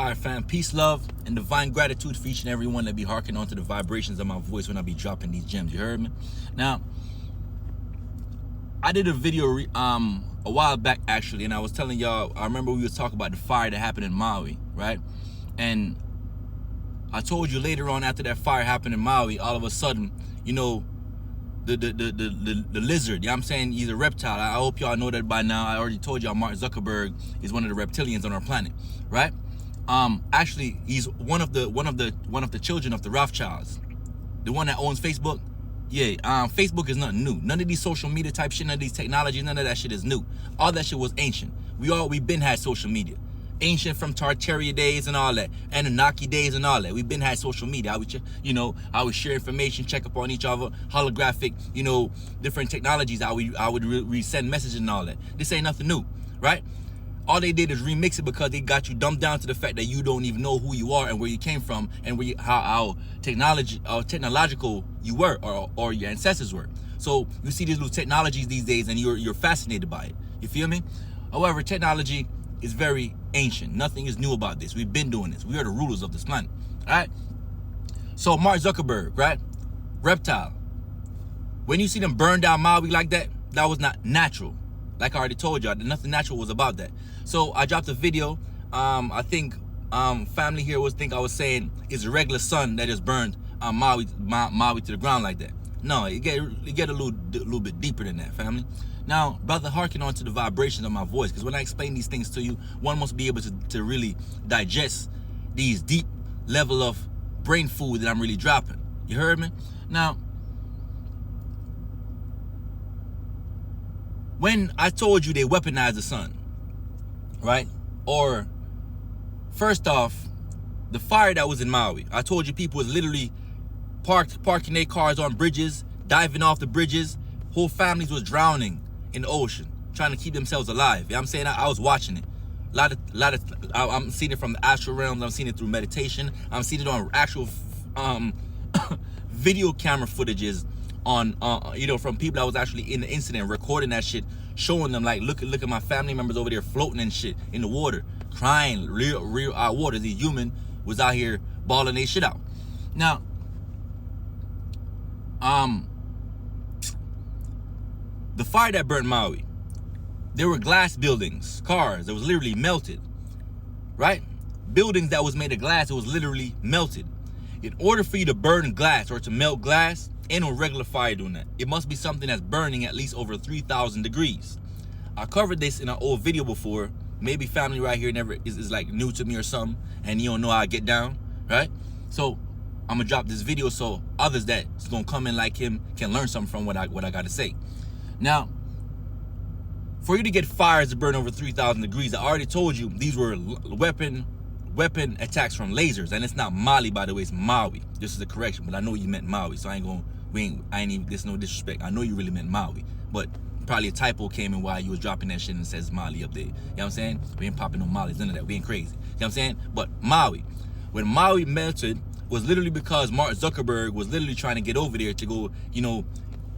All right, fam. Peace, love, and divine gratitude for each and every one that be harking onto the vibrations of my voice when I be dropping these gems. You heard me? Now, I did a video a while back actually, and I was telling y'all. I remember we was talking about the fire that happened in Maui, right? And I told you later on, after that fire happened in Maui, all of a sudden, you know, the lizard, you know what I'm saying? He's a reptile. I hope y'all know that by now. I already told y'all Mark Zuckerberg is one of the reptilians on our planet, right? Actually, he's one of the children of the Rothschilds, the one that owns Facebook. Yeah, Facebook is nothing new. None of these social media type shit, none of these technologies, none of that shit is new. All that shit was ancient. We've been had social media. Ancient from Tartaria days and all that, Anunnaki days and all that. We've been had social media. I would share information, check up on each other, holographic, different technologies. I would send messages and all that. This ain't nothing new, right? All they did is remix it because they got you dumbed down to the fact that you don't even know who you are and where you came from and how technological you were or your ancestors were. So you see these little technologies these days and you're fascinated by it. You feel me? However, technology is very ancient. Nothing is new about this. We've been doing this. We are the rulers of this planet. All right? So Mark Zuckerberg, right? Reptile. When you see them burn down Maui like that, that was not natural. Like I already told y'all, nothing natural was about that. So I dropped a video. I think family here think I was saying it's a regular sun that just burned Maui to the ground like that. No, it get a little bit deeper than that, family. Now, brother, harken on to the vibrations of my voice, because when I explain these things to you, one must be able to really digest these deep level of brain food that I'm really dropping. You heard me? Now, when I told you they weaponized the sun, right? Or, first off, the fire that was in Maui, I told you people was literally parking their cars on bridges, diving off the bridges. Whole families was drowning in the ocean, trying to keep themselves alive. You know what I'm saying? I was watching it. I'm seeing it from the astral realms. I'm seeing it through meditation. I'm seeing it on actual video camera footages on from people that was actually in the incident, recording that shit, showing them like, look at my family members over there floating and shit in the water, crying, real out water. The human was out here bawling their shit out. Now, the fire that burnt Maui, there were glass buildings, cars that was literally melted, right? Buildings that was made of glass, it was literally melted. In order for you to burn glass or to melt glass, ain't no regular fire doing that. It must be something that's burning at least over 3,000 degrees. I covered this in an old video before. Maybe family right here is like new to me or something, and you don't know how I get down, right? So I'm gonna drop this video so others that's gonna come in like him can learn something from what I gotta say. Now, for you to get fires to burn over 3,000 degrees, I already told you these were weapon attacks from lasers, and it's not Mali, by the way, it's Maui. This is a correction, but I know you meant Maui, so there's no disrespect. I know you really meant Maui, but probably a typo came in while you was dropping that shit and it says Mali up there. You know what I'm saying? We ain't popping no Malis, none of that. We ain't crazy. You know what I'm saying? But Maui, when Maui melted, was literally because Mark Zuckerberg was literally trying to get over there to go,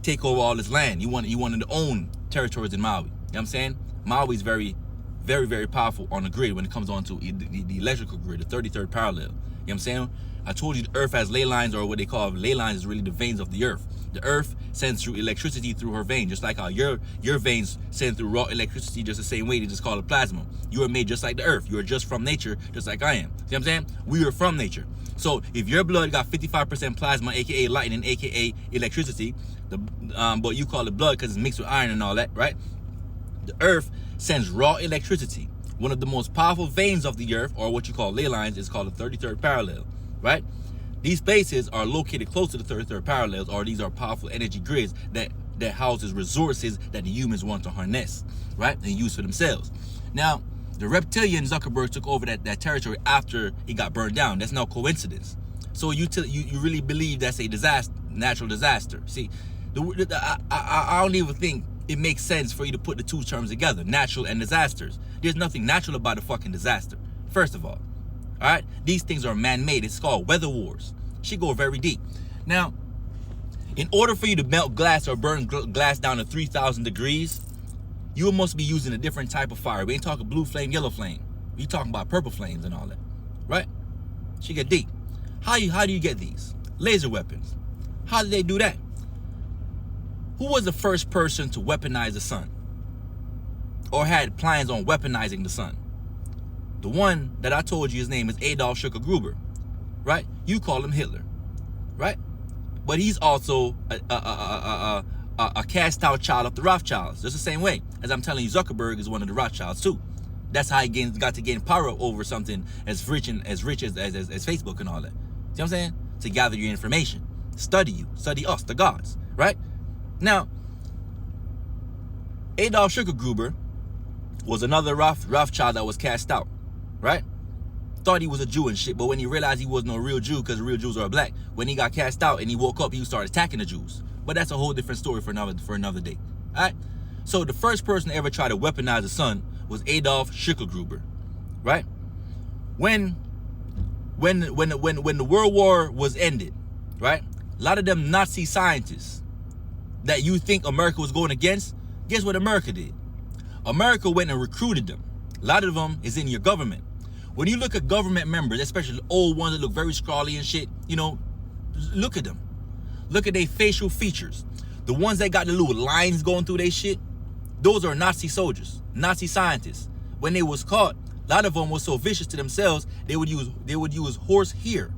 take over all this land. You wanted to own territories in Maui. You know what I'm saying? Maui's very, very, very powerful on the grid when it comes on to the electrical grid, the 33rd parallel. You know what I'm saying? I told you the earth has ley lines, or what they call ley lines is really the veins of the earth. The earth sends through electricity through her veins, just like how your veins send through raw electricity just the same way. They just call it plasma. You are made just like the earth. You are just from nature, just like I am. See what I'm saying? We are from nature. So if your blood got 55% plasma, aka lightning, aka electricity, but you call it blood because it's mixed with iron and all that, right? The earth sends raw electricity. One of the most powerful veins of the earth, or what you call ley lines, is called the 33rd parallel, right? These places are located close to the 33rd parallels, or these are powerful energy grids that houses resources that the humans want to harness, right, and use for themselves. Now, the reptilian Zuckerberg took over that territory after it got burned down. That's no coincidence. So you really believe that's a natural disaster? See, I don't even think it makes sense for you to put the two terms together, natural and disasters. There's nothing natural about a fucking disaster, first of all. All right? These things are man-made. It's called weather wars. She go very deep. Now, in order for you to melt glass or burn glass down to 3,000 degrees, you must be using a different type of fire. We ain't talking blue flame, yellow flame. We talking about purple flames and all that. right? She get deep. How do you get these? Laser weapons. How did they do that? Who was the first person to weaponize the sun? Or had plans on weaponizing the sun? The one that I told you his name is Adolf Schucker-Gruber, right? You call him Hitler, right? But he's also a cast-out child of the Rothschilds. Just the same way as I'm telling you, Zuckerberg is one of the Rothschilds too. That's how he got to gain power over something as rich as Facebook and all that. See what I'm saying? To gather your information, study you, study us, the gods, right? Now, Adolf Schucker-Gruber was another Rothschild that was cast out, right? Thought he was a Jew and shit, but when he realized he wasn't a real Jew because real Jews are black, when he got cast out and he woke up, he started attacking the Jews. But that's a whole different story for another day. All right? So the first person to ever try to weaponize the sun was Adolf Schucker-Gruber, right? When the World War was ended, right? A lot of them Nazi scientists that you think America was going against, guess what America did? America went and recruited them. A lot of them is in your government. When you look at government members, especially the old ones that look very scrawly and shit, you know, look at them. Look at their facial features. The ones that got the little lines going through their shit, those are Nazi soldiers, Nazi scientists. When they was caught, a lot of them were so vicious to themselves, they would use horse hair.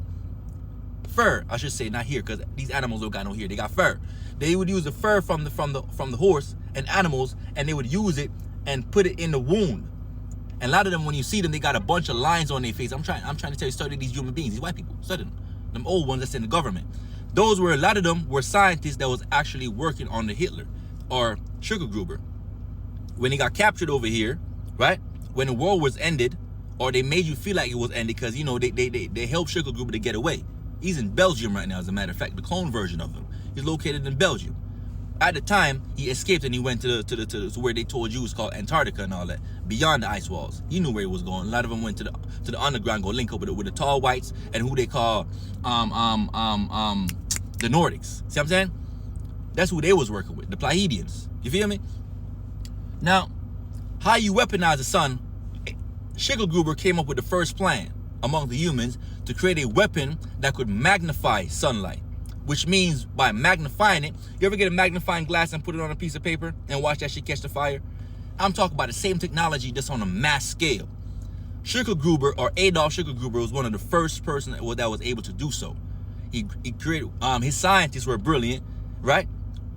Fur, I should say, not here, because these animals don't got no hair. They got fur. They would use the fur from the horse and animals, and they would use it and put it in the wound. And a lot of them, when you see them, they got a bunch of lines on their face. I'm trying to tell you, study these human beings, these white people, study them. Them old ones that's in the government. Those were, a lot of them were scientists that was actually working on the Hitler or Schucker-Gruber. When he got captured over here, right? When the war was ended, or they made you feel like it was ended, because, you know, they helped Schucker-Gruber to get away. He's in Belgium right now, as a matter of fact, the clone version of him. He's located in Belgium. At the time, he escaped and he went to where they told you was called Antarctica and all that, beyond the ice walls. He knew where he was going. A lot of them went to the underground, go link up with the tall whites and who they call the Nordics. See what I'm saying? That's who they was working with, the Pleiadians. You feel me? Now, how you weaponize the sun? Schucker-Gruber came up with the first plan among the humans to create a weapon that could magnify sunlight. Which means by magnifying it, you ever get a magnifying glass and put it on a piece of paper and watch that shit catch the fire? I'm talking about the same technology just on a mass scale. Schucker-Gruber, or Adolf Schucker-Gruber, was one of the first person that was able to do so. He created, his scientists were brilliant, right?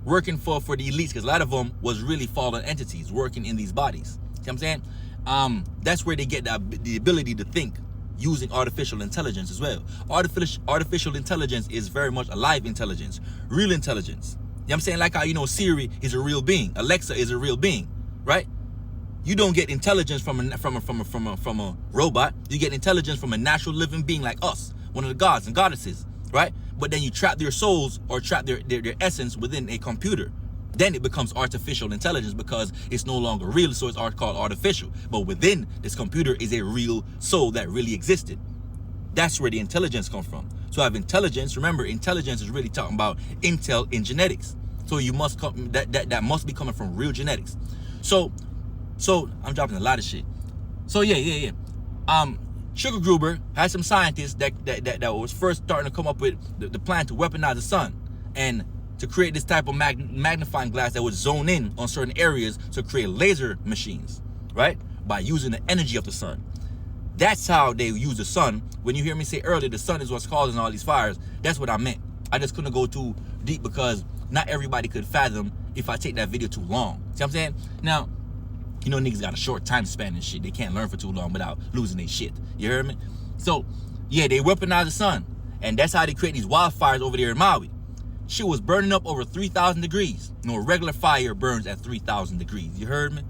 Working for the elites, because a lot of them was really fallen entities working in these bodies. See what I'm saying? That's where they get the ability to think, using artificial intelligence as well. Artificial intelligence is very much alive intelligence, real intelligence. You know what I'm saying? Like how, you know, Siri is a real being, Alexa is a real being, right? You don't get intelligence from a robot. You get intelligence from a natural living being like us, one of the gods and goddesses, right? But then you trap their souls or trap their essence within a computer. Then it becomes artificial intelligence because it's no longer real, so it's called artificial. But within this computer is a real soul that really existed. That's where the intelligence comes from. So I have intelligence. Remember, intelligence is really talking about intel in genetics. So you must come that must be coming from real genetics. So I'm dropping a lot of shit. So yeah. Schucker-Gruber had some scientists that was first starting to come up with the plan to weaponize the sun and to create this type of magnifying glass that would zone in on certain areas to create laser machines, right? By using the energy of the sun. That's how they use the sun. When you hear me say earlier, the sun is what's causing all these fires, that's what I meant. I just couldn't go too deep because not everybody could fathom if I take that video too long. See what I'm saying? Now, you know, niggas got a short time span and shit. They can't learn for too long without losing their shit. You heard me? So, yeah, they weaponize the sun. And that's how they create these wildfires over there in Maui. Shit was burning up over 3,000 degrees. No regular fire burns at 3,000 degrees. You heard me?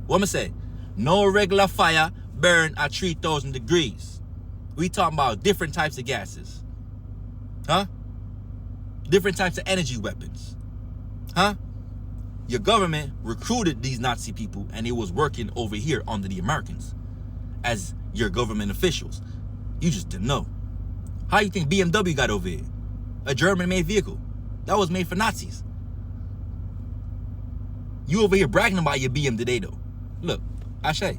What am I say? No regular fire burn at 3,000 degrees. We talking about different types of gases. Huh? Different types of energy weapons. Huh? Your government recruited these Nazi people and it was working over here under the Americans as your government officials. You just didn't know. How you think BMW got over here? A German-made vehicle. That was made for Nazis. You over here bragging about your BM today, though. Look, I say.